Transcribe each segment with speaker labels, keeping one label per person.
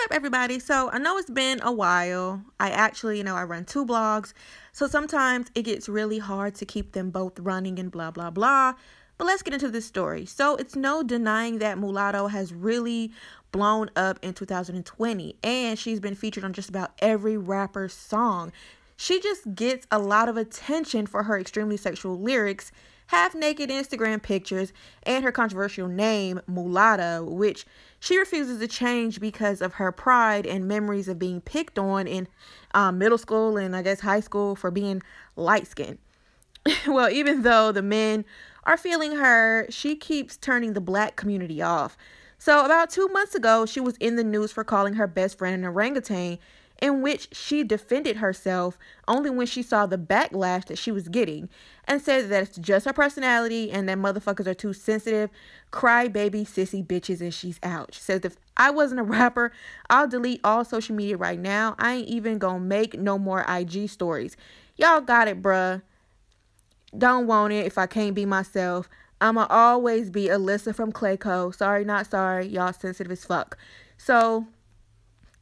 Speaker 1: up, everybody? So I know it's been a while. I actually, I run two blogs. So sometimes it gets really hard to keep them both running and blah, blah, blah. But let's get into this story. So it's no denying that Mulatto has really blown up in 2020. And she's been featured on just about every rapper's song. She just gets a lot of attention for her extremely sexual lyrics, half-naked Instagram pictures, and her controversial name, Mulatto, which she refuses to change because of her pride and memories of being picked on in middle school and I guess high school for being light-skinned. Well, even though the men are feeling her, she keeps turning the black community off. So about 2 months ago, she was in the news for calling her best friend an orangutan, in which she defended herself only when she saw the backlash that she was getting and said that it's just her personality and that motherfuckers are too sensitive, crybaby, sissy bitches, and she's out. She says, if I wasn't a rapper, I'll delete all social media right now. I ain't even gonna make no more IG stories. Y'all got it, bruh. Don't want it if I can't be myself. I'ma always be Alyssa from Clayco. Sorry, not sorry. Y'all sensitive as fuck. So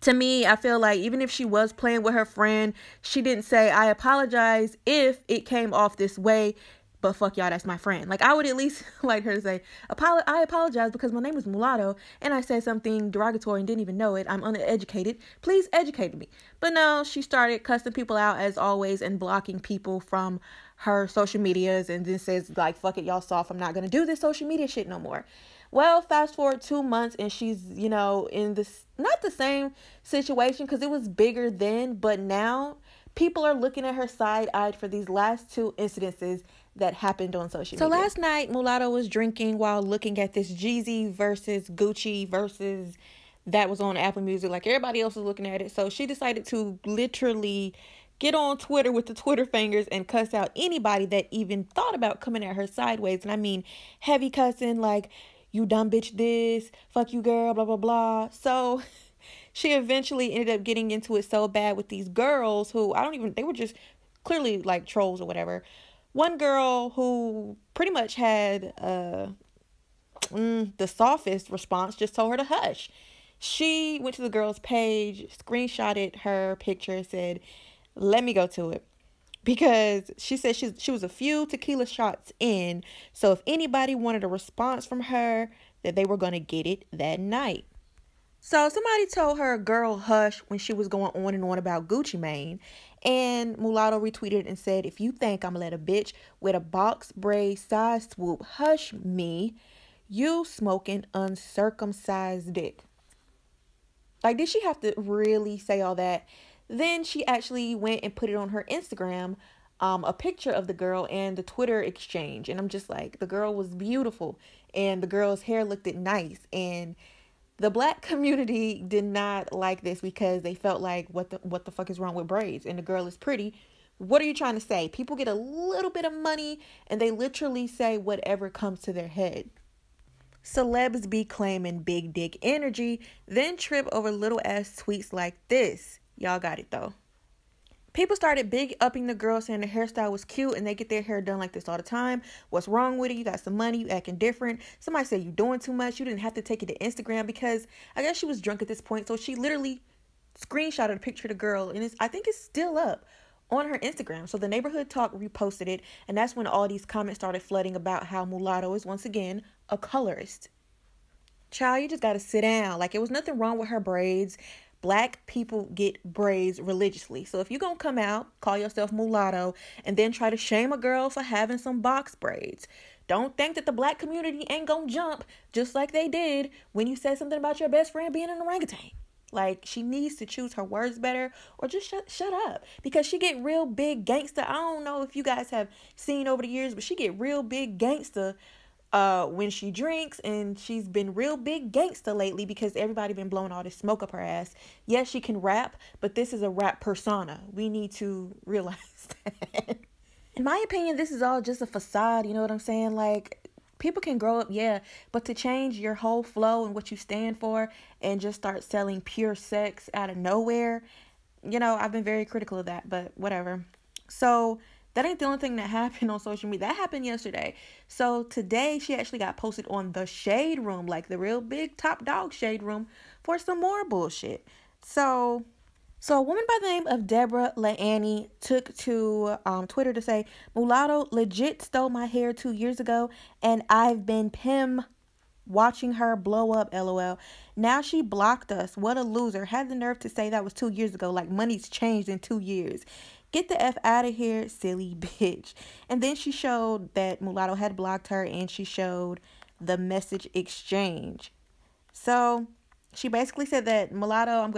Speaker 1: to me, I feel like even if she was playing with her friend, she didn't say, I apologize if it came off this way, but fuck y'all, that's my friend. Like, I would at least like her to say, I apologize because my name is Mulatto and I said something derogatory and didn't even know it. I'm uneducated. Please educate me. But no, she started cussing people out as always and blocking people from her social medias and then says, like, fuck it, y'all soft. I'm not going to do this social media shit no more. Well, fast forward 2 months and she's, in this, not the same situation because it was bigger then, but now people are looking at her side-eyed for these last two incidences that happened on social media. So last night, Mulatto was drinking while looking at this Jeezy versus Gucci versus that was on Apple Music. Like everybody else was looking at it. So she decided to literally get on Twitter with the Twitter fingers and cuss out anybody that even thought about coming at her sideways. And I mean heavy cussing, like, you dumb bitch this, fuck you girl, blah, blah, blah. So she eventually ended up getting into it so bad with these girls who they were just clearly like trolls or whatever. One girl who pretty much had the softest response just told her to hush. She went to the girl's page, screenshotted her picture, said, let me go to it. Because she said she was a few tequila shots in. So if anybody wanted a response from her, that they were going to get it that night. So somebody told her, girl, hush, when she was going on and on about Gucci Mane. And Mulatto retweeted and said, if you think I'm going to let a bitch with a box braid side swoop hush me, you smoking uncircumcised dick. Like, did she have to really say all that? Then she actually went and put it on her Instagram, a picture of the girl and the Twitter exchange. And I'm just like, the girl was beautiful and the girl's hair looked nice. And the black community did not like this because they felt like, what the fuck is wrong with braids? And the girl is pretty. What are you trying to say? People get a little bit of money and they literally say whatever comes to their head. Celebs be claiming big dick energy, then trip over little ass tweets like this. Y'all got it though. People started big upping the girl, saying the hairstyle was cute and they get their hair done like this all the time. What's wrong with it? You got some money, you acting different. Somebody said you doing too much. You didn't have to take it to Instagram because I guess she was drunk at this point. So she literally screenshotted a picture of the girl and I think it's still up on her Instagram. So the Neighborhood Talk reposted it and that's when all these comments started flooding about how Mulatto is once again a colorist. Child, you just got to sit down. Like, it was nothing wrong with her braids. Black people get braids religiously. So if you're going to come out, call yourself Mulatto, and then try to shame a girl for having some box braids, don't think that the black community ain't going to jump just like they did when you said something about your best friend being an orangutan. Like, she needs to choose her words better or just shut up. Because she get real big gangster. I don't know if you guys have seen over the years, but she get real big gangster when she drinks, and she's been real big gangster lately because everybody been blowing all this smoke up her ass. Yes, she can rap, but this is a rap persona. We need to realize that. In my opinion, this is all just a facade. You know what I'm saying? Like, people can grow up, yeah, but to change your whole flow and what you stand for and just start selling pure sex out of nowhere, I've been very critical of that, but whatever. So that ain't the only thing that happened on social media. That happened yesterday. So today she actually got posted on the Shade Room, like the real big top dog Shade Room, for some more bullshit. So a woman by the name of Deborah Leanne took to Twitter to say, Mulatto legit stole my hair 2 years ago, and I've been Pim watching her blow up, lol. Now she blocked us. What a loser. Had the nerve to say that was 2 years ago, like money's changed in 2 years. Get the F out of here, silly bitch. And then she showed that Mulatto had blocked her, and she showed the message exchange. So she basically said that, Mulatto,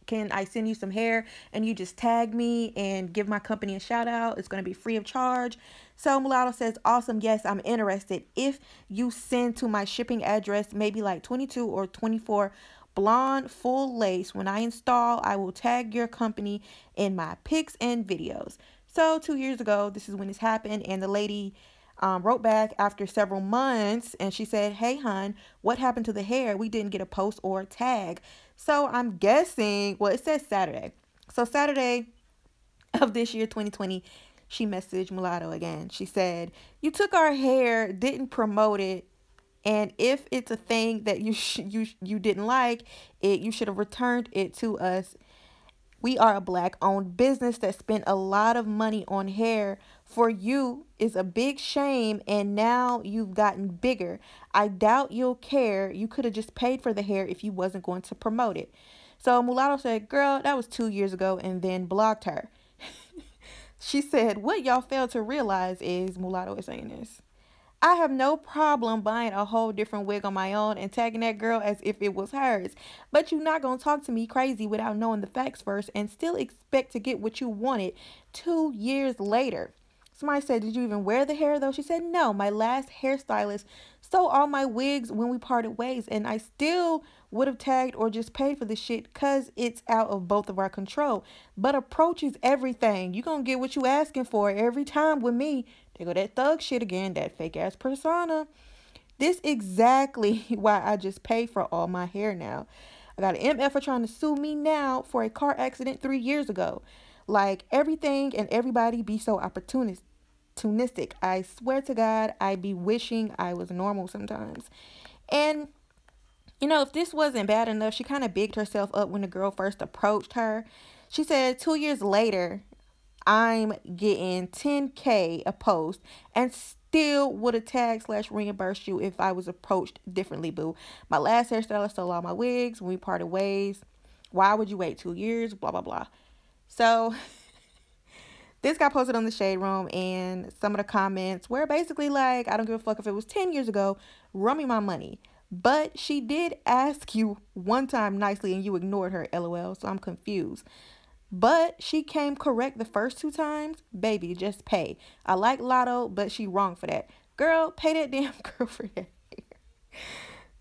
Speaker 1: can I send you some hair and you just tag me and give my company a shout out? It's going to be free of charge. So Mulatto says, awesome, yes, I'm interested. If you send to my shipping address, maybe like 22 or 24 blonde full lace, when I install, I will tag your company in my pics and videos. So 2 years ago, this is when this happened, and the lady wrote back after several months, and she said, hey hun, what happened to the hair? We didn't get a post or a tag. So I'm guessing, well, it says Saturday. So Saturday of this year, 2020, she messaged Mulatto again. She said, you took our hair, didn't promote it, and if it's a thing that you didn't like it, you should have returned it to us. We are a black-owned business that spent a lot of money on hair. For you is a big shame, and now you've gotten bigger. I doubt you'll care. You could have just paid for the hair if you wasn't going to promote it. So Mulatto said, girl, that was 2 years ago, and then blocked her. She said, what y'all fail to realize is, Mulatto is saying this, I have no problem buying a whole different wig on my own and tagging that girl as if it was hers. But you're not going to talk to me crazy without knowing the facts first and still expect to get what you wanted 2 years later. Somebody said, did you even wear the hair though? She said, no, my last hairstylist stole all my wigs when we parted ways, and I still would have tagged or just paid for the shit because it's out of both of our control. But approach is everything. You going to get what you asking for every time with me. They go that thug shit again, that fake ass persona. This exactly why I just pay for all my hair now. I got an MF for trying to sue me now for a car accident 3 years ago. Like, everything and everybody be so opportunistic. I swear to God, I be wishing I was normal sometimes. And, if this wasn't bad enough, she kind of bigged herself up when the girl first approached her. She said 2 years later, I'm getting 10K a post and still would have tagged / reimbursed you if I was approached differently, boo. My last hairstylist stole all my wigs when we parted ways. Why would you wait 2 years? Blah, blah, blah. So this got posted on the Shade Room, and some of the comments were basically like, I don't give a fuck if it was 10 years ago, run me my money. But she did ask you one time nicely and you ignored her, lol, so I'm confused. But she came correct the first 2 times. Baby, just pay. I like Lotto, but she wrong for that. Girl, pay that damn girl for that.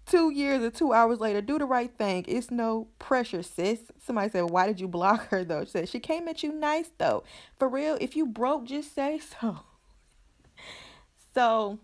Speaker 1: 2 years or 2 hours later, do the right thing. It's no pressure, sis. Somebody said, why did you block her, though? She said, she came at you nice, though. For real, if you broke, just say so. So,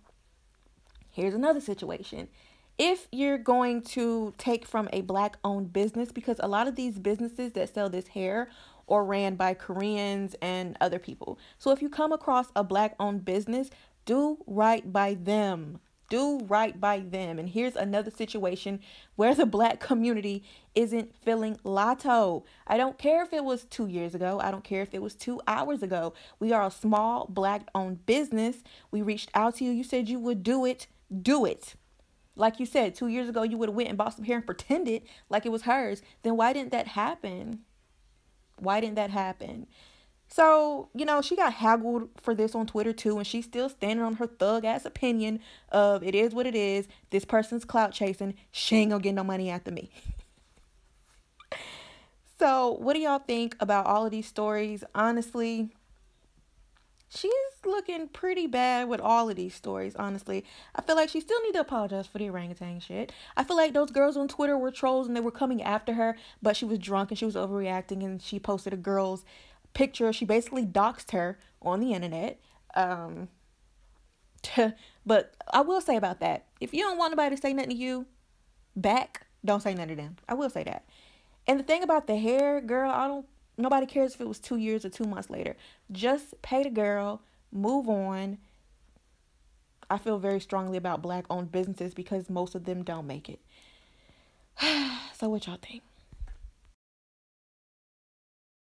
Speaker 1: here's another situation. If you're going to take from a black-owned business, because a lot of these businesses that sell this hair are ran by Koreans and other people. So if you come across a black-owned business, do right by them. Do right by them. And here's another situation where the black community isn't feeling Lotto. I don't care if it was 2 years ago. I don't care if it was 2 hours ago. We are a small black-owned business. We reached out to you. You said you would do it. Do it. Like you said, 2 years ago, you would have went and bought some hair and pretended like it was hers. Then why didn't that happen? Why didn't that happen? So, she got haggled for this on Twitter too, and she's still standing on her thug ass opinion of it is what it is. This person's clout chasing. She ain't gonna get no money after me. So, what do y'all think about all of these stories? Honestly, she's looking pretty bad with all of these stories, honestly. I feel like she still need to apologize for the orangutan shit. I feel like those girls on Twitter were trolls and they were coming after her, but she was drunk and she was overreacting, and she posted a girl's picture. She basically doxed her on the internet. But I will say about that, if you don't want nobody to say nothing to you back, don't say nothing to them. I will say that. And the thing about the hair, girl, nobody cares if it was 2 years or 2 months later. Just pay the girl, move on. I feel very strongly about black owned businesses because most of them don't make it. So what y'all think?